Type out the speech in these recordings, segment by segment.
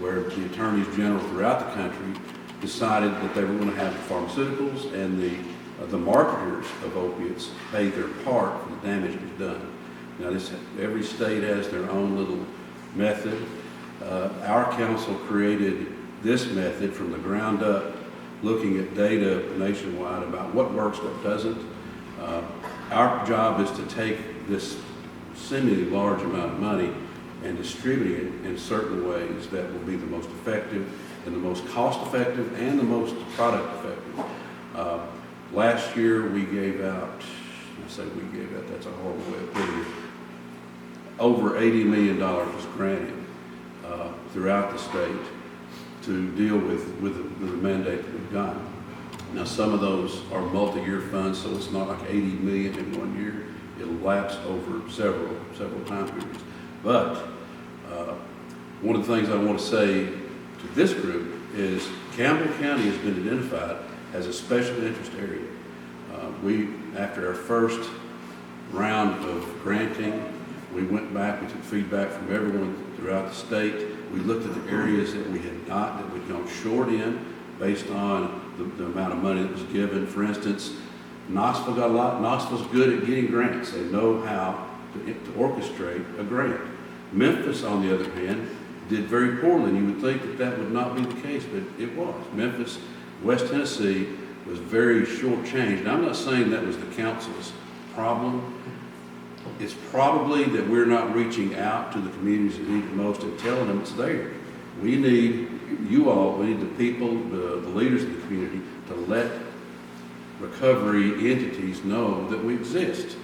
where the attorneys general throughout the country decided that they were going to have the pharmaceuticals and the marketers of opiates pay their part for the damage that's done. Now, every state has their own little method. Our council created this method from the ground up, looking at data nationwide about what works, what doesn't. Our job is to take this seemingly large amount of money and distribute it in certain ways that will be the most effective and the most cost effective and the most product effective. Last year we gave out, that's a horrible way of putting it, over $80 million was granted throughout the state to deal with the mandate that we've got. Now, some of those are multi-year funds, so it's not like 80 million in 1 year. It'll lapse over several time periods. But one of the things I want to say to this group is Campbell County has been identified as a special interest area. After our first round of granting, we went back, we took feedback from everyone throughout the state. We looked at the areas that we'd gone short in based on the amount of money that was given. For instance, Knoxville got a lot. Knoxville's good at getting grants. They know how to orchestrate a grant. Memphis, on the other hand, did very poorly, and you would think that that would not be the case, but it was. Memphis, West Tennessee was very shortchanged. And I'm not saying that was the council's problem. It's probably that we're not reaching out to the communities that need it most and telling them it's there. We need the people, the leaders of the community to let recovery entities know that we exist.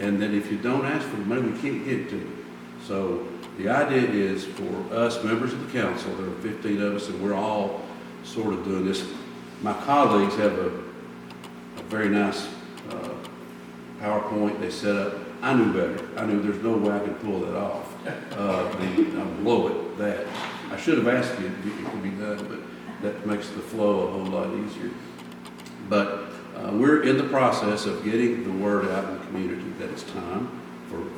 And that if you don't ask for the money, we can't get to it. So the idea is for us, members of the council, there are 15 of us, and we're all sort of doing this. My colleagues have a very nice PowerPoint they set up. I knew better. I knew there's no way I could pull that off. I'm below it, that. I should have asked you if it could be done, but that makes the flow a whole lot easier. But we're in the process of getting the word out in the community that it's time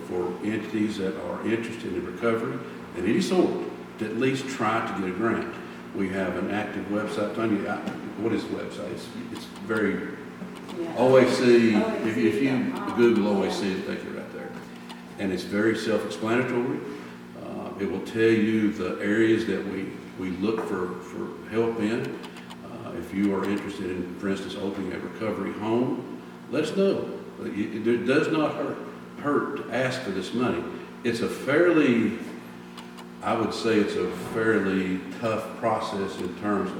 for entities that are interested in recovery of any sort to at least try to get a grant. We have an active website. Tanya, what is the website? It's very OAC. If you Google OAC, it'll take you right there. And it's very self-explanatory. It will tell you the areas that we look for help in. If you are interested in, for instance, opening a recovery home, let us know. It does not hurt to ask for this money. It's a fairly, I would say it's a fairly tough process in terms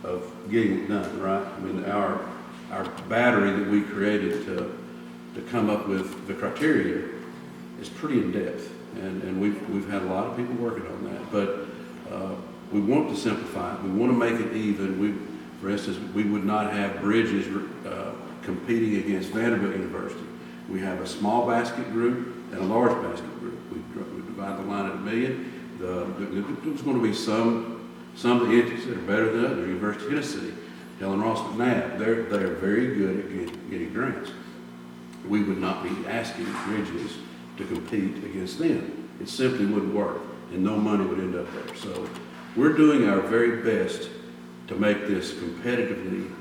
of getting it done, right? I mean, our battery that we created to come up with the criteria is pretty in depth, and we've had a lot of people working on that. But we want to simplify it. We want to make it even. For instance, we would not have bridges competing against Vanderbilt University. We have a small basket group and a large basket group. We divide the line at $1 million. There's going to be some of the entities that are better than others. University of Tennessee, Helen Ross McNabb, they're very good at getting grants. We would not be asking bridges to compete against them. It simply wouldn't work, and no money would end up there. So we're doing our very best to make this competitively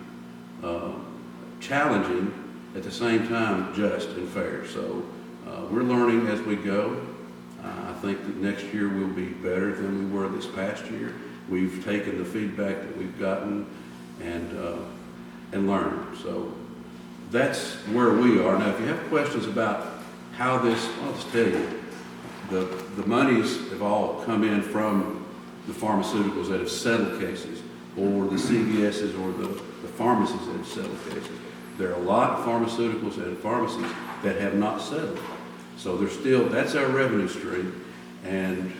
challenging, at the same time just and fair. So we're learning as we go. I think that next year we'll be better than we were this past year. We've taken the feedback that we've gotten and learned. So that's where we are. Now, if you have questions about how this, I'll just tell you, the monies have all come in from the pharmaceuticals that have settled cases, or the CVSs or the pharmacies that have settled cases. There are a lot of pharmaceuticals and pharmacies that have not settled. So that's our revenue stream. And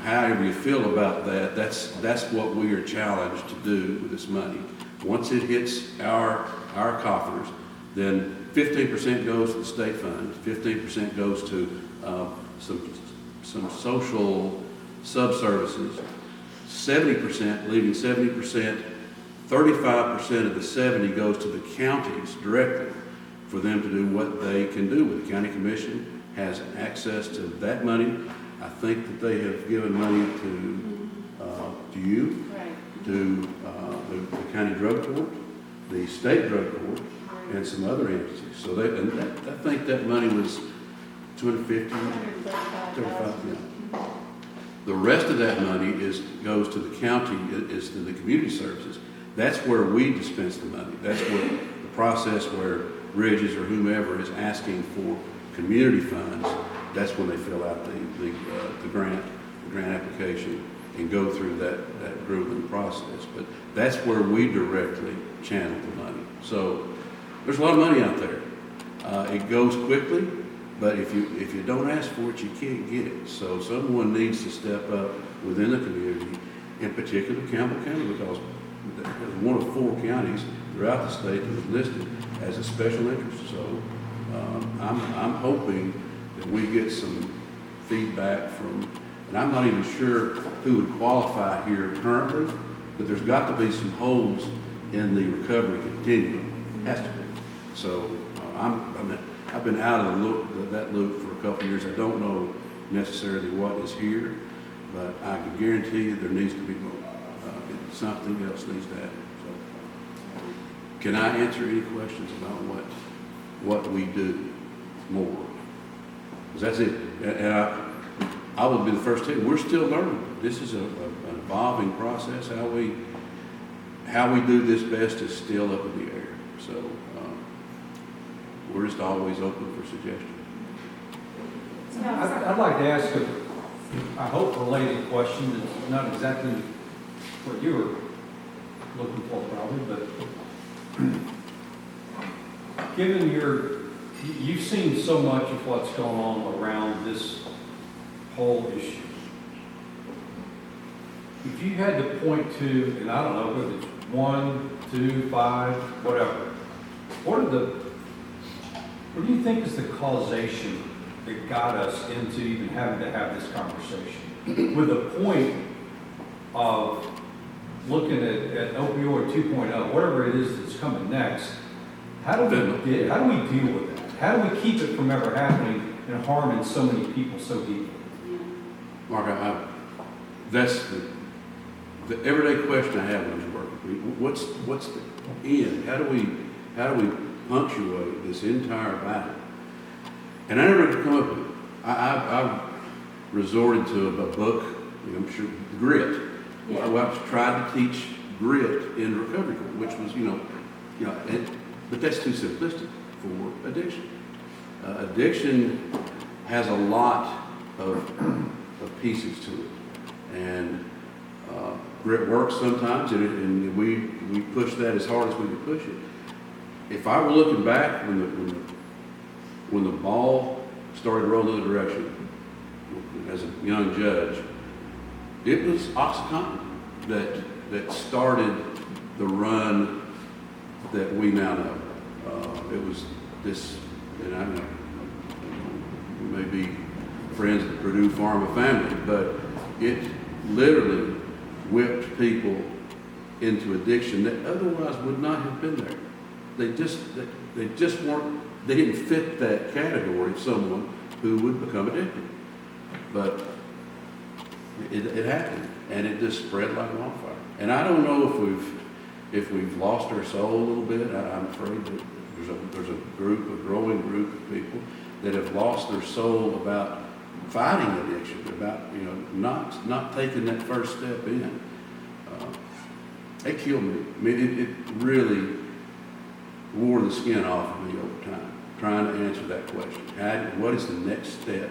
however you feel about that, that's what we are challenged to do with this money. Once it hits our coffers, then 15% goes to the state fund, 15% goes to some social sub-services, 70%, leaving 70%, 35% of the 70 goes to the counties directly for them to do what they can do with. The county commission has access to that money. I think that they have given money to to the county drug court, the state drug court, and some other entities. So I think that money was 250, 35. Yeah. The rest of that money goes to the county, is to the community services. That's where we dispense the money. That's where the process where Bridges or whomever is asking for community funds. That's when they fill out the grant application and go through that grueling process. But that's where we directly channel the money. So there's a lot of money out there. It goes quickly, but if you don't ask for it, you can't get it. So someone needs to step up within the community, in particular Campbell County, because it's one of 4 counties throughout the state that was listed as a special interest. So I'm hoping that we get some feedback from, and I'm not even sure who would qualify here currently, but there's got to be some holes in the recovery continuum. Has to be. So I've been out of that loop for a couple of years. I don't know necessarily what is here, but I can guarantee you there needs to be more. Something else needs to happen. So, can I answer any questions about what we do more? Because that's it. And I would be the first to tell you, we're still learning. This is an evolving process. How we do this best is still up in the air. So we're just always open for suggestions. I'd like to ask I hope, related question. It's not exactly what you were looking for probably, but given you've seen so much of what's going on around this whole issue. If you had to point to, and I don't know whether it's 1, 2, 5, whatever, what do you think is the causation that got us into even having to have this conversation? With the point of looking at opioid 2.0, whatever it is that's coming next, how do we deal with that? How do we keep it from ever happening and harming so many people so deeply? Mark, that's the everyday question I have when I'm working. What's the end? How do we punctuate this entire battle? And I never could come up with it. I've resorted to a book, I'm sure, Grit. Yeah. I've tried to teach grit in recovery court, which was, but that's too simplistic for addiction. Addiction has a lot of pieces to it, and grit works sometimes, and we push that as hard as we could push it. If I were looking back when the ball started rolling the direction as a young judge, it was OxyContin that started the run that we now know. It was this, and I know we may be friends of the Purdue Pharma family, but it literally whipped people into addiction that otherwise would not have been there. They just weren't. They didn't fit that category of someone who would become addicted. But it happened, and it just spread like wildfire. And I don't know if we've lost our soul a little bit. I'm afraid that there's a growing group of people that have lost their soul about fighting addiction, about not taking that first step in. It killed me. I mean, it really wore the skin off of me over time, trying to answer that question. What is the next step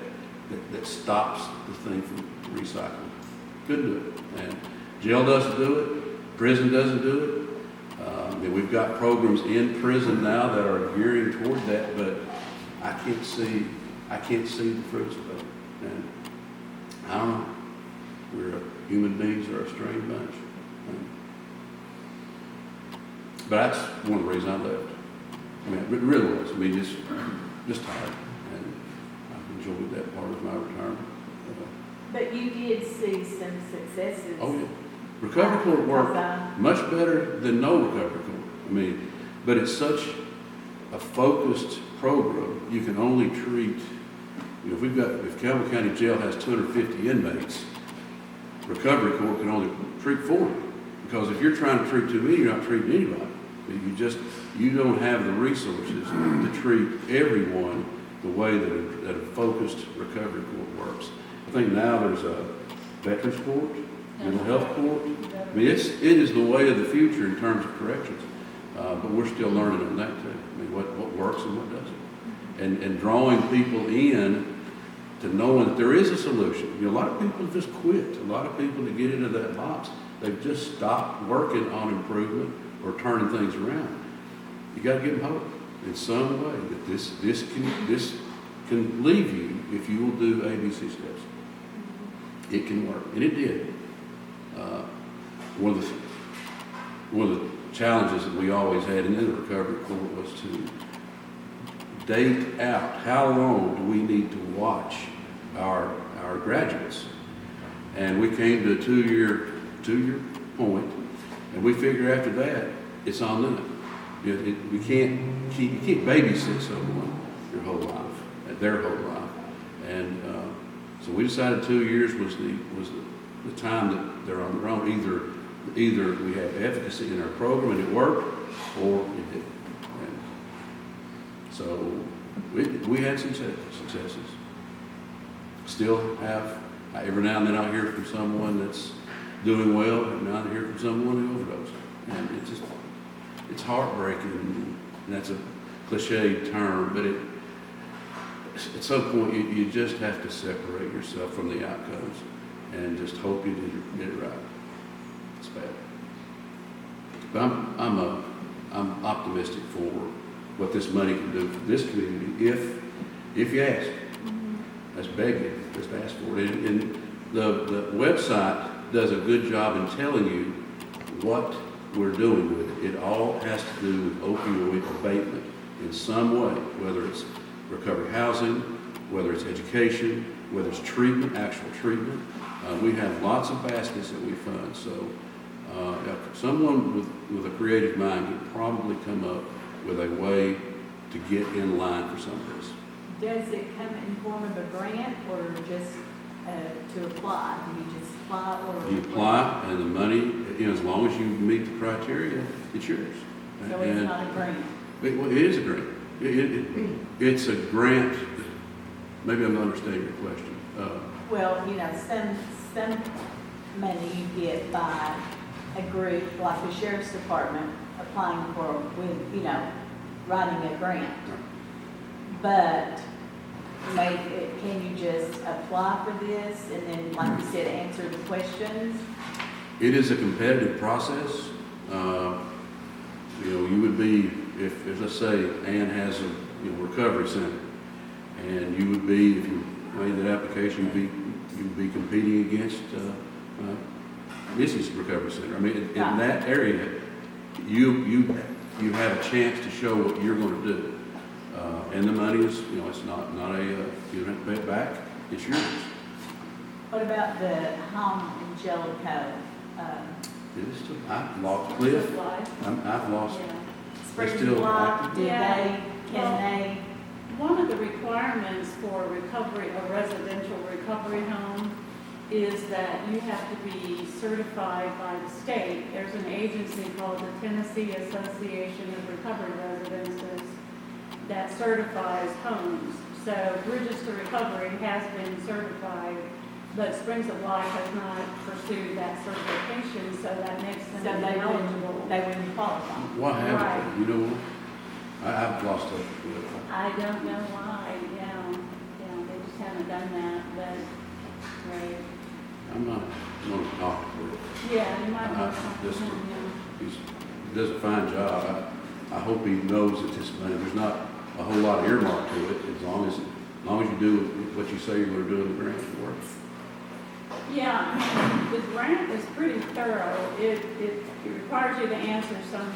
that stops the thing from recycling? Couldn't do it. And jail doesn't do it. Prison doesn't do it. And we've got programs in prison now that are gearing toward that, but I can't see the fruits of it. And I don't know. Human beings are a strange bunch. But that's one of the reasons I left. I mean, it really was. I mean, just tired. And I've enjoyed that part of my retirement. But you did see some successes. Oh, yeah. Recovery court worked much better than no recovery court. I mean, but it's such a focused program. You can only treat, if Campbell County Jail has 250 inmates, recovery court can only treat 40. Because if you're trying to treat too many, you're not treating anybody. You don't have the resources to treat everyone the way that a focused recovery court works. I think now there's a veterans court, mental health court. I mean, it is the way of the future in terms of corrections. But we're still learning on that too. I mean, what works and what doesn't. And drawing people in to knowing that there is a solution. You know, a lot of people just quit. A lot of people that get into that box, they've just stopped working on improvement or turning things around. You got to give them hope in some way that this can leave you if you will do ABC steps. It can work, and it did. One of the challenges that we always had in the recovery court was to date out how long do we need to watch our graduates, and we came to a two-year point, and we figure after that it's on them. You can't babysit someone your whole life, their whole life, and so we decided 2 years was the time that they're on their own. Either we have efficacy in our program and it worked, or it didn't. And so we had some successes. Still have, every now and then I hear from someone that's doing well, every now and then I hear from someone who overdosed. And it's heartbreaking, and that's a cliche term, but at some point you just have to separate yourself from the outcomes and just hope you did it right. It's bad. But I'm optimistic for what this money can do for this community if you ask. That's begging, just ask for it. And the website does a good job in telling you what we're doing with it. It all has to do with opioid abatement in some way, whether it's recovery housing, whether it's education, whether it's treatment, actual treatment. We have lots of baskets that we fund. So someone with a creative mind could probably come up with a way to get in line for some of this. Does it come in form of a grant or just to apply? Do you just apply or? You apply, and the money, as long as you meet the criteria, it's yours. So it's not a grant? Well, it is a grant. It's a grant. Maybe I'm not understanding your question. Well, some money you get by a group like the sheriff's department applying for, writing a grant. But can you just apply for this and then, like you said, answer the questions? It is a competitive process. You would be, if let's say Ann has a recovery center, and you would be, if you made that application, you'd be competing against Missy's recovery center. I mean, in that area, you have a chance to show what you're going to do. And the money is, it's not you don't have to pay it back, it's yours. What about the home in Jellicoe? I've lost Cliff. I've lost. Yeah. They're Springs still Life, active. can they? One of the requirements for a residential recovery home is that you have to be certified by the state. There's an agency called the Tennessee Association of Recovery Residences that certifies homes. So Bridges to Recovery has been certified, but Springs of Life has not pursued that certification, so that makes them ineligible. They wouldn't qualify. What happened? Right. You know what? I've lost touch with it. I don't know why, they just haven't done that, but, right. I'm not going to talk to her. Yeah, you might want to talk to Just- him, He does a fine job. I hope he knows that this money, there's not a whole lot of earmark to it, as long as you do what you say you're going to do in the grant work. Yeah, I mean, the grant is pretty thorough. It requires you to answer some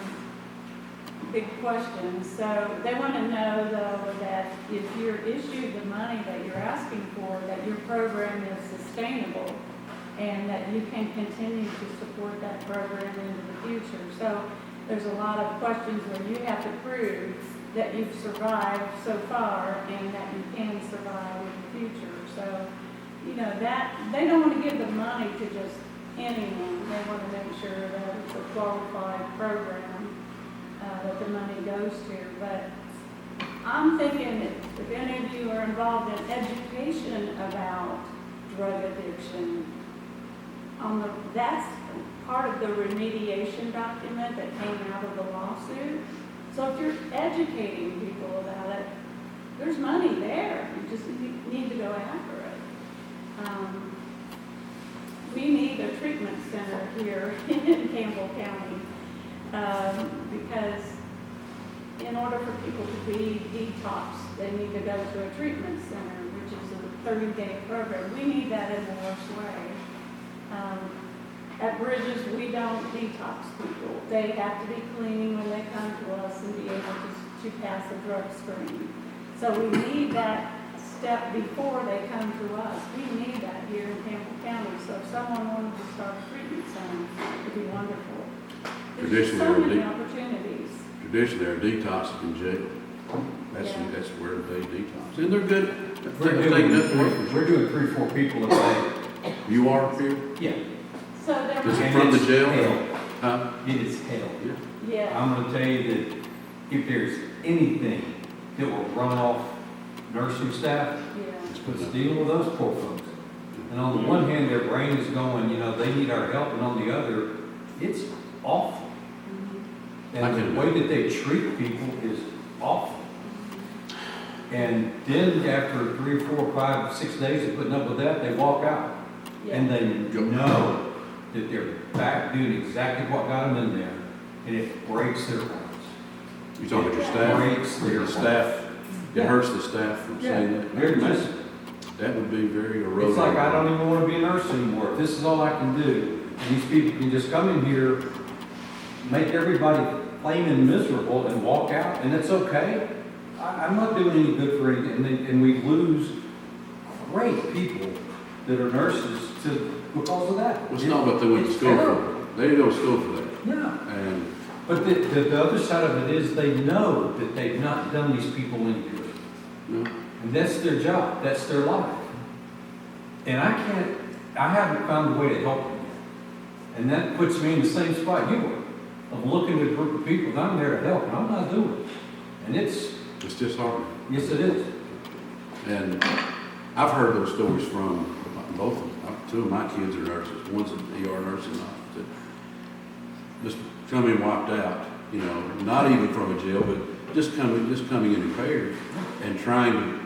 big questions. So they want to know, though, that if you're issued the money that you're asking for, that your program is sustainable and that you can continue to support that program into the future. So there's a lot of questions where you have to prove that you've survived so far and that you can survive in the future. So, that they don't want to give the money to just anyone. They want to make sure that it's a qualified program, that the money goes to. But I'm thinking if any of you are involved in education about drug addiction, that's part of the remediation document that came out of the lawsuit. So if you're educating people about it, there's money there. You just need to go after it. We need a treatment center here in Campbell County because in order for people to be detoxed, they need to go to a treatment center, which is a 30-day program. We need that in the worst way. At Bridges, we don't detox people. They have to be clean when they come to us and be able to pass a drug screen. So we need that step before they come to us. We need that here in Campbell County. So if someone wanted to start a treatment center, it'd be wonderful. There's just so many opportunities. Traditionally, they're detoxing in jail. That's where they detox. And they're good. We're doing 3-4 people a day. You are here? Yeah. So there Is it might- from the jail? Hell. Huh? It is hell. Yeah. Yeah. I'm gonna tell you that if there's anything that will run off nursing staff, Yeah. it's dealing with those poor folks. And on the one hand, their brain is going, they need our help, and on the other, it's awful. Mhm. And the way that they treat people is awful. And then after 3 or 4 or 5, 6 days of putting up with that, they walk out. Yeah. And they know that they're back doing exactly what got them in there, and it breaks their hearts. You talking about your It staff? breaks their Your staff, it Yeah. hurts the staff from saying that. Very much. That would be very eroding. It's like, I don't even want to be a nurse anymore. If this is all I can do, and these people can just come in here, make everybody flaming miserable and walk out, and it's okay. I'm not doing any good for anything, and we lose great people that are nurses because of that. Well, it's not what they went to It's school terrible. for. They didn't go to school for that. Yeah. And But the other side of it is they know that they've not done these people any good. no, And that's their job, that's their life. And I haven't found a way to help them yet. And that puts me in the same spot you were, of looking at a group of people, that I'm there to help, and I'm not doing it. And it's, it's disheartening. yes it is. And I've heard those stories from both of them. 2 of my kids are nurses. One's an ER nursing office that just coming wiped out, not even from a jail, but just coming in impaired and trying to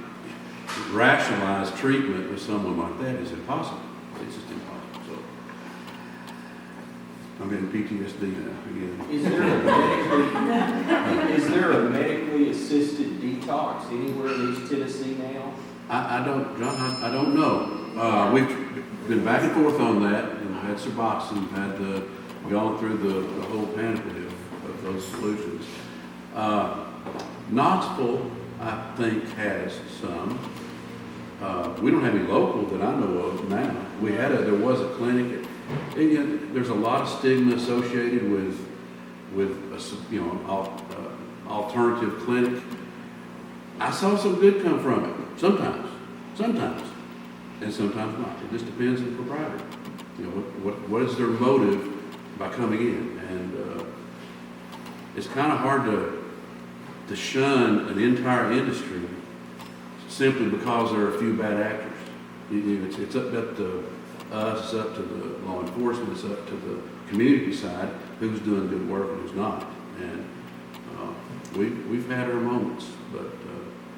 rationalize treatment with someone like that is impossible. It's just impossible. So I'm getting PTSD now again. Is there a medically assisted detox anywhere in East Tennessee now? I don't, John, I don't know. We've been back and forth on that, and had Suboxone, gone through the whole panoply of those solutions. Knoxville, I think, has some. We don't have any local that I know of now. There was a clinic. There's a lot of stigma associated with alternative clinic. I saw some good come from it, sometimes, and sometimes not. It just depends on the provider. What is their motive by coming in? And it's kind of hard to shun an entire industry simply because there are a few bad actors. It's up to us, it's up to the law enforcement, it's up to the community side, who's doing good work and who's not. And we've had our moments, but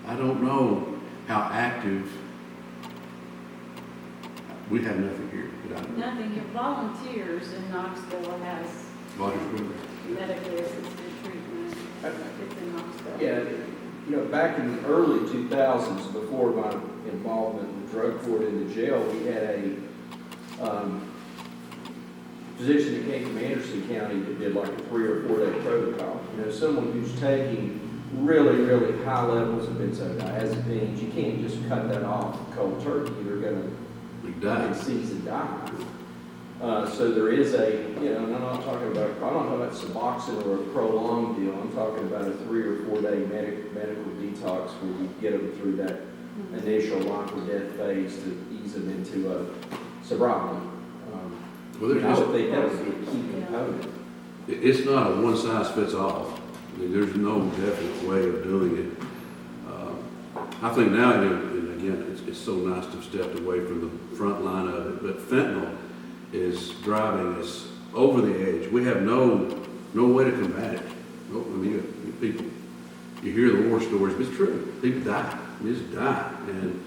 I don't know how active. We have nothing here. Nothing, your volunteers in Knoxville has medically assisted treatment. It's in Knoxville. Yeah, back in the early 2000s, before my involvement in the drug court in the jail, we had a physician that came from Anderson County that did like a 3 or 4 day protocol. Someone who's taking really, really high levels of benzodiazepines, you can't just cut that off cold turkey. You're going to seize and die. So there is and I'm not talking about Suboxone or a prolonged deal. I'm talking about a 3 or 4 day medical detox where you get them through that initial life or death phase to ease them into sobriety. Well, there's I just, would think that would be a key component. it's not a one size fits all. I mean, there's no definite way of doing it. I think now, and again, it's so nice to have stepped away from the front line of it, but fentanyl is driving us over the edge. We have no way to combat it. No, I mean, people, you hear the war stories, but it's true. People die. They just die. And,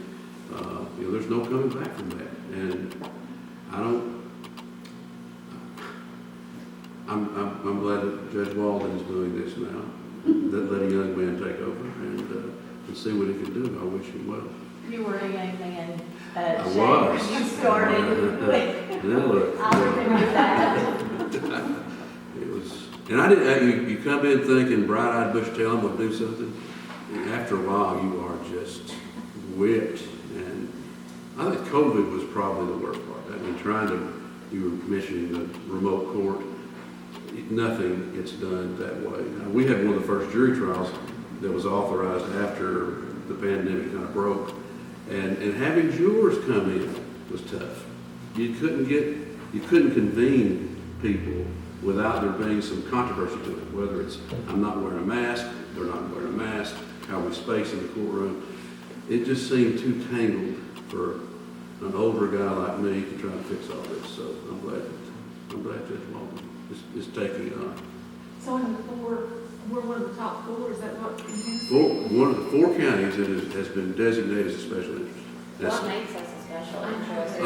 there's no coming back from that. And I'm glad that Judge Walden is doing this now. Let a young man take over and see what he can do. I wish him well. You were a young man, I Shane, was. when you started with, Now look. I remember that. It was, and I didn't, you come in thinking bright-eyed, bushy-tailed, I'm gonna do something. And after a while, you are just whipped. And I think COVID was probably the worst part. I mean, you were mentioning the remote court. Nothing gets done that way. We had one of the first jury trials that was authorized after the pandemic kind of broke. And having jurors come in was tough. You couldn't convene people without there being some controversy to it, whether it's, I'm not wearing a mask, they're not wearing a mask, how we space in the courtroom. It just seemed too tangled for an older guy like me to try to fix all this. So I'm glad Judge Walden is taking it on. So in the four, we're one of the top four, is that what in Tennessee? One of the 4 counties that has been designated as a special interest. That's- What makes us a special interest?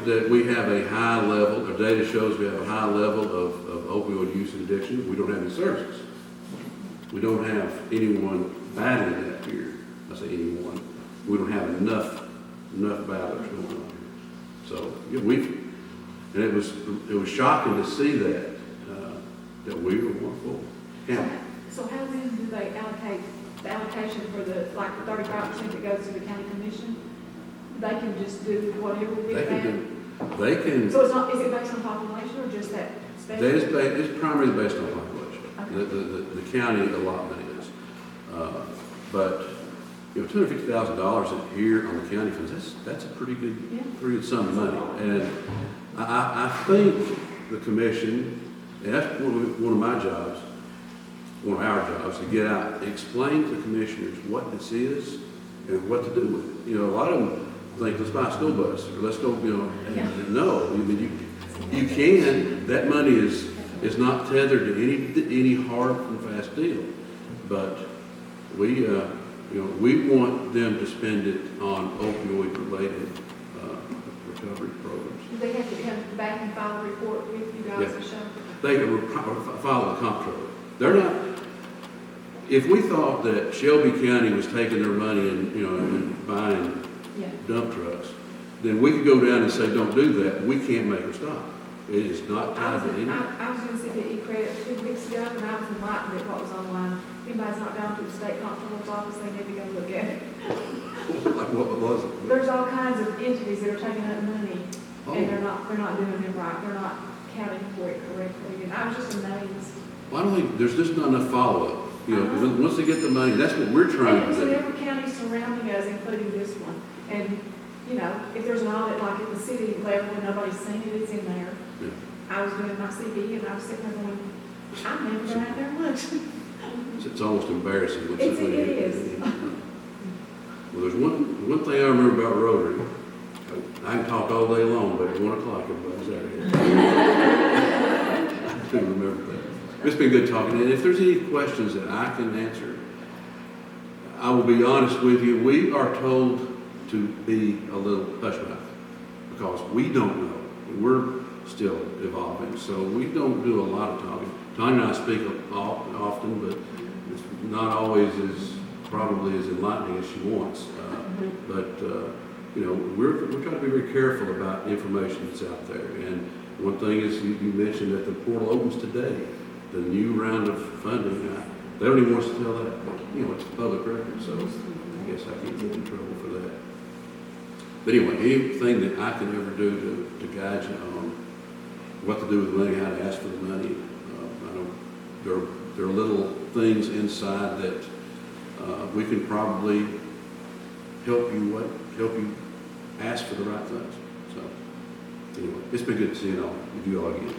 that we have a high level, our data shows we have a high level of opioid use and addiction. We don't have any services. We don't have anyone battling that here. I say anyone. We don't have enough battlers going on here. So, yeah, and it was shocking to see that we were one full county. So how then do they allocate, the allocation for the 35% that goes to the county commission? They can just do whatever with They that? can, So it's not, is it based on population or just that special? it's primarily based on population. Okay. The county allotment is. But, $250,000 here on the county funds, that's a pretty good sum of money. And I think the commission, and that's one of my jobs, one of our jobs, to get out and explain to commissioners what this is and what to do with it. A lot of them think, let's buy a school bus, or let's go, and no, I mean, you can, that money is not tethered to any hard and fast deal. But we want them to spend it on opioid-related recovery programs. Do they have to come back and file a report with you guys to show? They can file the comptroller. They're not, if we thought that Shelby County was taking their money and buying Yeah. dump trucks, then we could go down and say, don't do that. We can't make her stop. It is not tied to any. I was going to see the e-credit 2 weeks ago, and I was enlightened at what was online. If anybody's not gone to the state comptroller's office, they need to go look at it. Like what was it? There's all kinds of entities that are taking up money, Oh. and they're not doing it right. They're not counting for it correctly, and I was just amazed. Well, I don't think, there's just not enough follow-up. Once they get the money, that's what we're trying And to it's in do. every county surrounding us, including this one. And, if there's an audit like at the city level and nobody's seen it, it's in there. Yeah. I was doing my CV and I was sitting there going, I'm never going out there and look. It's almost embarrassing. What's It is. Well, there's one thing I remember about Rotary. I can talk all day long, but at 1 o'clock, everybody's out of here. I couldn't remember that. It's been good talking. And if there's any questions that I can answer, I will be honest with you. We are told to be a little hush-mouth because we don't know. We're still evolving, so we don't do a lot of talking. Tanya and I speak often, but it's not always probably as enlightening as she wants. We're trying to be very careful about information that's out there. And one thing is you mentioned that the portal opens today, the new round of funding. They don't even want us to tell that, but it's public record, so I guess I can't get in trouble for that. But anyway, anything that I can ever do to guide you on what to do with the money, how to ask for the money, I know there are little things inside that we can probably help you ask for the right things. So anyway, it's been good seeing all, with you all again.